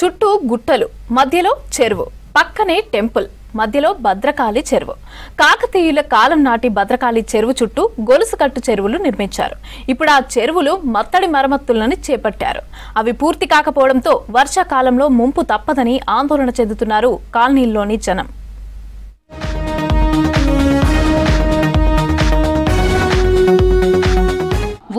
చుట్టూ గుట్టలు, మధ్యలో చెరువు, పక్కనే టెంపుల్, మధ్యలో భద్రకాళి చెరువు. కాకతీయుల కాలం నాటి భద్రకాళి చెరువు చుట్టూ గొలుసు కట్టు చెరువులు నిర్మించారు. ఇప్పుడు ఆ చెరువులు మత్తడి మరమ్మతులను చేపట్టారు. అవి పూర్తి కాకపోవడంతో వర్షాకాలంలో ముంపు తప్పదని ఆందోళన చెందుతున్నారు కాలనీల్లోని జనం.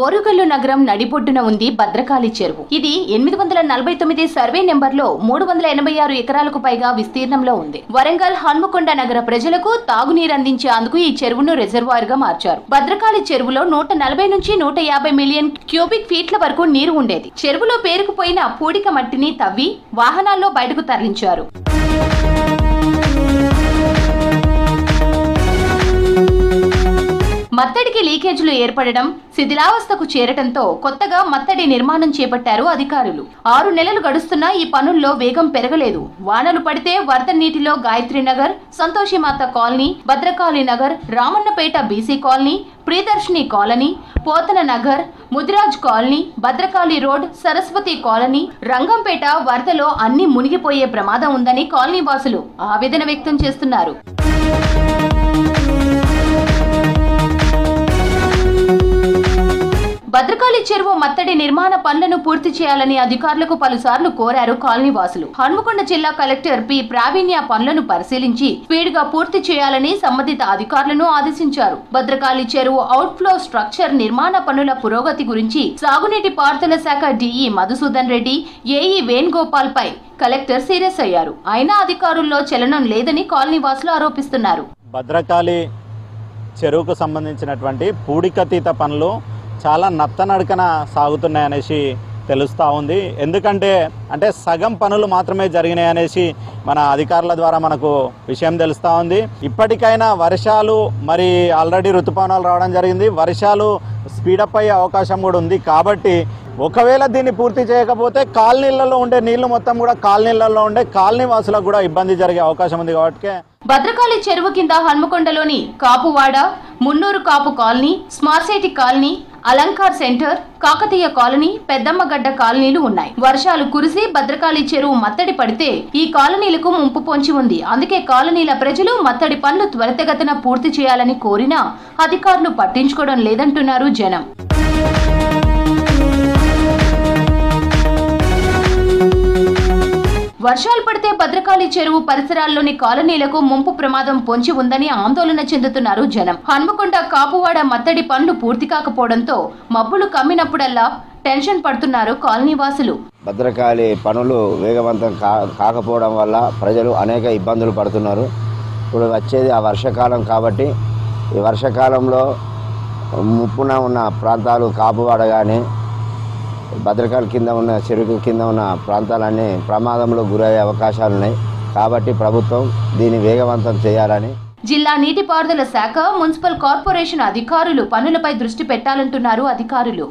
ఓరుగల్లు నగరం నడిబొడ్డున ఉంది భద్రకాళి చెరువు. ఇది 849 సర్వే నెంబర్లో 386 ఎకరాలకు పైగా విస్తీర్ణంలో ఉంది. వరంగల్, హన్మకొండ నగర ప్రజలకు తాగునీరు అందించేందుకు ఈ చెరువును రిజర్వాయర్ గా మార్చారు. భద్రకాళి చెరువులో 140 నుంచి 150 మిలియన్ క్యూబిక్ ఫీట్ల వరకు నీరు ఉండేది. చెరువులో పేరుకుపోయిన పూడిక మట్టిని తవ్వి వాహనాల్లో బయటకు తరలించారు. మత్తడికి లీకేజీలు ఏర్పడడం, శిథిలావస్థకు చేరటంతో కొత్తగా మత్తడి నిర్మాణం చేపట్టారు అధికారులు. 6 నెలలు గడుస్తున్నా ఈ పనుల్లో వేగం పెరగలేదు. వానలు పడితే వరద నీటిలో Gayatri Nagar, Santoshimata colony, Bhadrakali Nagar, Ramannapeta BC colony, Priyadarshini colony, Pothana Nagar, Mudiraj colony, Bhadrakali road, Saraswati colony, Rangampeta వరదలో అన్ని మునిగిపోయే ప్రమాదం ఉందని కాలనీ వాసులు ఆవేదన వ్యక్తం చేస్తున్నారు. భద్రకాళి చెరువు మత్తడి నిర్మాణ పనులను పూర్తి చేయాలని అధికారులకు పలుసార్లు కోరారు కాలనీ వాసులు. హన్మకొండ జిల్లా కలెక్టర్ పి ప్రావీణ్య పనులను పరిశీలించి స్పీడ్ గా పూర్తి చేయాలని సంబంధిత అధికారులను ఆదేశించారు. భద్రకాళి చెరువు అవుట్ఫ్లో స్ట్రక్చర్ నిర్మాణ పనుల పురోగతి గురించి సాగునీటి పారుదల శాఖ డిఈ మధుసూదన్ రెడ్డి, ఏఈ వేణుగోపాల్ పై కలెక్టర్ సీరియస్ అయ్యారు. అయినా అధికారుల్లో చలనం లేదని కాలనీ వాసులు ఆరోపిస్తున్నారు. భద్రకాళి చెరువుకు సంబంధించినటువంటి పూడికతీత పనులు చాలా నత్తనడకన సాగుతున్నాయనేసి తెలుస్తూ ఉంది. ఎందుకంటే సగం పనులు మాత్రమే జరిగినాయి అనేసి మన అధికారుల ద్వారా మనకు విషయం తెలుస్తూ ఉంది. ఇప్పటికైనా వర్షాలు మరి ఆల్రెడీ ఋతుపవనాలు రావడం జరిగింది. వర్షాలు స్పీడప్ అయ్యే అవకాశం కూడా ఉంది. కాబట్టి ఒకవేళ దీన్ని పూర్తి చేయకపోతే కాలనీలలో ఉండే నీళ్లు మొత్తం కూడా కాలనీలలో ఉండే కాలనీ వాసులకు కూడా ఇబ్బంది జరిగే అవకాశం ఉంది. కాబట్టి భద్రకాళి చెరువు కింద హన్మకొండలోని Kapuwada, Munnuru Kapu colony, smart colony, Alankar centre, Kakatiya colony, Peddammagadda కాలనీలు ఉన్నాయి. వర్షాలు కురిసి భద్రకాళి చెరువు మత్తడి పడితే ఈ కాలనీలకు ముంపు పొంచి ఉంది. అందుకే కాలనీల ప్రజలు మత్తడి పనులు త్వరితగతిన పూర్తి చేయాలని కోరినా అధికారులు పట్టించుకోవడం లేదంటున్నారు జనం. వర్షాలు పడితే భద్రకాళి చెరువు పరిసరాల్లోని కాలనీలకు ముంపు ప్రమాదం పొంచి ఉందని ఆందోళన చెందుతున్నారు జనం. హన్మకొండ, కాపువాడ మత్తడి పనులు పూర్తి కాకపోవడంతో మబ్బులు కమ్మినప్పుడల్లా టెన్షన్ పడుతున్నారు కాలనీ వాసులు. భద్రకాళి పనులు వేగవంతం కాకపోవడం వల్ల ప్రజలు అనేక ఇబ్బందులు పడుతున్నారు. ఇప్పుడు వచ్చేది ఆ వర్షాకాలం కాబట్టి ఈ వర్షాకాలంలో ముప్పున ఉన్న ప్రాంతాలు కాపువాడ కానీ భద్రకాళి కింద ఉన్న చెరువు కింద ఉన్న ప్రాంతాలన్నీ ప్రమాదంలో గురయ్యే అవకాశాలు ఉన్నాయి. కాబట్టి ప్రభుత్వం దీన్ని వేగవంతం చేయాలని జిల్లా నీటిపారుదల శాఖ, మున్సిపల్ కార్పొరేషన్ అధికారులు పనులపై దృష్టి పెట్టాలంటున్నారు అధికారులు.